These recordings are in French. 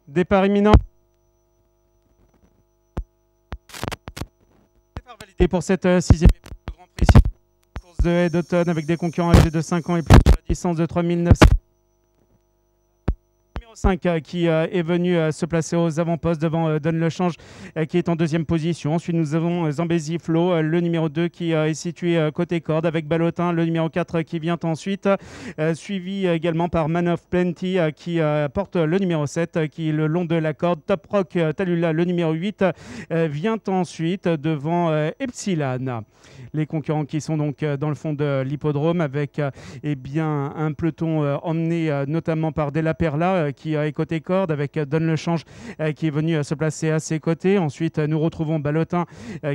Départ imminent. Départ validé pour cette sixième épreuve de Grand Prix. Course de haie d'automne avec des concurrents âgés de 5 ans et plus sur la distance de 3900. 5 qui est venu se placer aux avant-postes devant Donne le Change qui est en deuxième position. Ensuite, nous avons Zambezi Flo, le numéro 2 qui est situé côté corde avec Ballotin, le numéro 4 qui vient ensuite, suivi également par Man of Plenty qui porte le numéro 7 qui est le long de la corde. Top Rock Tallulah, le numéro 8, vient ensuite devant Epsilon. Les concurrents qui sont donc dans le fond de l'hippodrome avec un peloton emmené notamment par Della Perla qui est côté corde avec Donne le Change qui est venu se placer à ses côtés. Ensuite, nous retrouvons Ballotin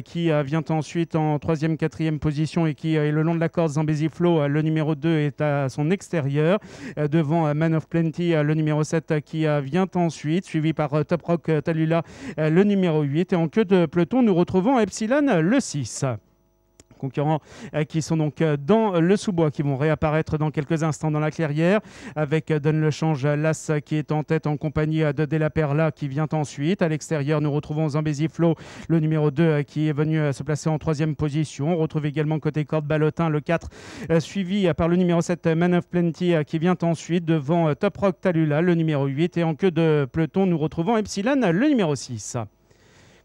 qui vient ensuite en troisième, quatrième position et qui est le long de la corde. Zambezi Flo, le numéro 2, est à son extérieur devant Man of Plenty, le numéro 7 qui vient ensuite, suivi par Top Rock Tallulah, le numéro 8. Et en queue de peloton, nous retrouvons Epsilon, le 6. Concurrents qui sont donc dans le sous-bois, qui vont réapparaître dans quelques instants dans la clairière, avec Donne le Change, l'As qui est en tête en compagnie de Della Perla qui vient ensuite. À l'extérieur, nous retrouvons Zambezi Flo, le numéro 2 qui est venu se placer en troisième position. On retrouve également côté corde Ballotin, le 4, suivi par le numéro 7, Man of Plenty qui vient ensuite devant Top Rock Tallulah, le numéro 8. Et en queue de peloton, nous retrouvons Epsilon, le numéro 6.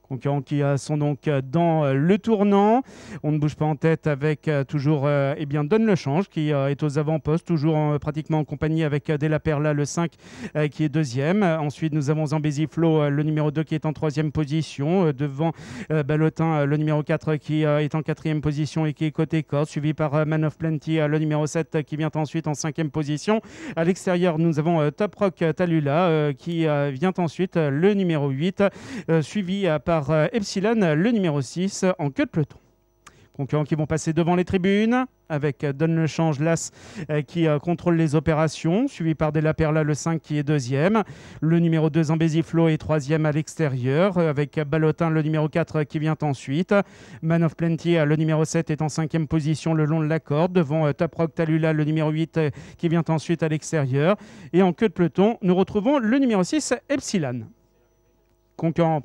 Concurrents qui sont donc dans le tournant. On ne bouge pas en tête avec toujours Donne le Change qui est aux avant-postes, toujours pratiquement en compagnie avec Della Perla, le 5 qui est deuxième. Ensuite, nous avons Zambezi Flo, le numéro 2 qui est en troisième position. Devant Ballotin, le numéro 4 qui est en quatrième position et qui est côté corde, suivi par Man of Plenty, le numéro 7 qui vient ensuite en cinquième position. À l'extérieur, nous avons Top Rock Tallulah qui vient ensuite, le numéro 8, suivi par Epsilon, le numéro 6, en queue de peloton. Concurrents qui vont passer devant les tribunes avec Donne le Change, l'As qui contrôle les opérations, suivi par Della Perla, le 5 qui est deuxième. Le numéro 2, Zambezi Flo, est troisième à l'extérieur avec Ballotin, le numéro 4 qui vient ensuite. Man of Plenty, le numéro 7, est en cinquième position le long de la corde devant Top Rock Tallulah, le numéro 8 qui vient ensuite à l'extérieur. Et en queue de peloton, nous retrouvons le numéro 6, Epsilon. Concurrent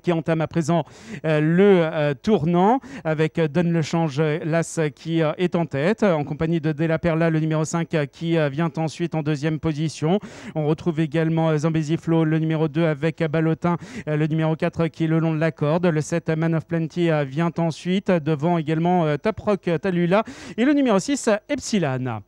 qui entame à présent le tournant avec Donne le Change, l'As qui est en tête en compagnie de Della Perla, le numéro 5 qui vient ensuite en deuxième position. On retrouve également Zambezi Flo, le numéro 2 avec Ballotin, le numéro 4 qui est le long de la corde. Le 7, Man of Plenty, vient ensuite devant également Top Rock Tallulah et le numéro 6, Epsilon.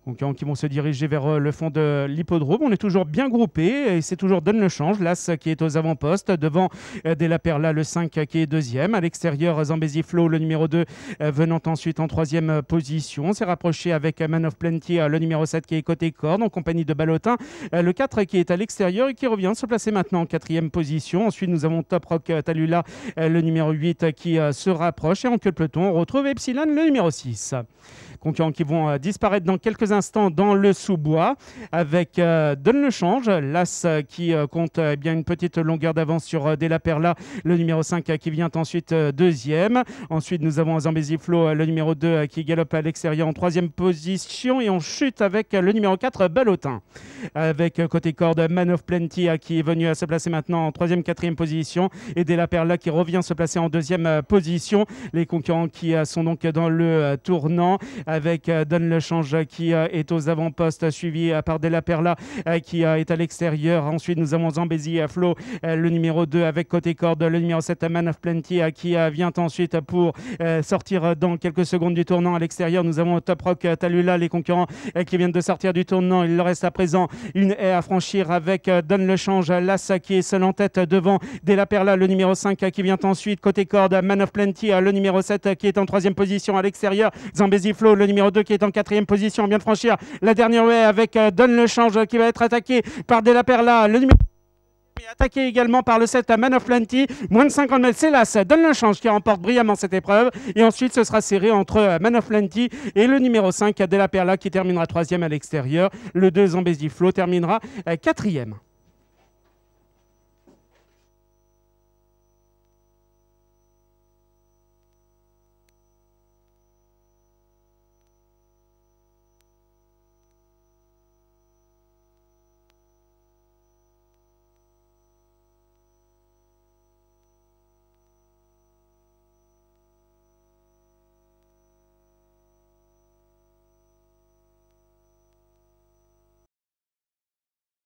Concurrents qui vont se diriger vers le fond de l'hippodrome. On est toujours bien groupé et c'est toujours Donne le Change, l'As qui est aux avant-postes, devant Della Perla, le 5 qui est deuxième. À l'extérieur, Zambezi Flo, le numéro 2, venant ensuite en troisième position. C'est rapproché avec Man of Plenty, le numéro 7 qui est côté corde, en compagnie de Ballotin, le 4 qui est à l'extérieur et qui revient se placer maintenant en quatrième position. Ensuite, nous avons Top Rock Tallulah, le numéro 8 qui se rapproche. Et en queue de peloton, on retrouve Epsilon, le numéro 6. Concurrents qui vont disparaître dans quelques instants dans le sous-bois avec Donne le Change, l'As qui compte une petite longueur d'avance sur Della Perla, le numéro 5 qui vient ensuite deuxième. Ensuite, nous avons Zambezi Flo, le numéro 2 qui galope à l'extérieur en troisième position et on chute avec le numéro 4, Ballotin. Avec côté corde, Man of Plenty qui est venu se placer maintenant en troisième, quatrième position et Della Perla qui revient se placer en deuxième position. Les concurrents qui sont donc dans le tournant avec Donne le Change qui est aux avant-postes, suivi par Della Perla qui est à l'extérieur. Ensuite, nous avons Zambezi Flo, le numéro 2 avec côté corde, le numéro 7, Man of Plenty qui vient ensuite pour sortir dans quelques secondes du tournant. À l'extérieur, nous avons Top Rock Tallulah, les concurrents qui viennent de sortir du tournant. Il leur reste à présent une haie à franchir avec Donne le Change, l'As qui est seul en tête devant Della Perla, le numéro 5 qui vient ensuite côté corde, Man of Plenty, le numéro 7 qui est en troisième position à l'extérieur. Zambezi Flo, le numéro 2 qui est en quatrième position, vient de franchir la dernière haie avec Donne le Change qui va être attaqué par Della Perla, le numéro attaqué également par le 7 Man of Plenty. Moins de 50 mètres, c'est l'As Donne le Change qui remporte brillamment cette épreuve. Et ensuite, ce sera serré entre Man of Plenty et le numéro 5 Della Perla qui terminera troisième à l'extérieur. Le 2 Zambezi Flo terminera quatrième.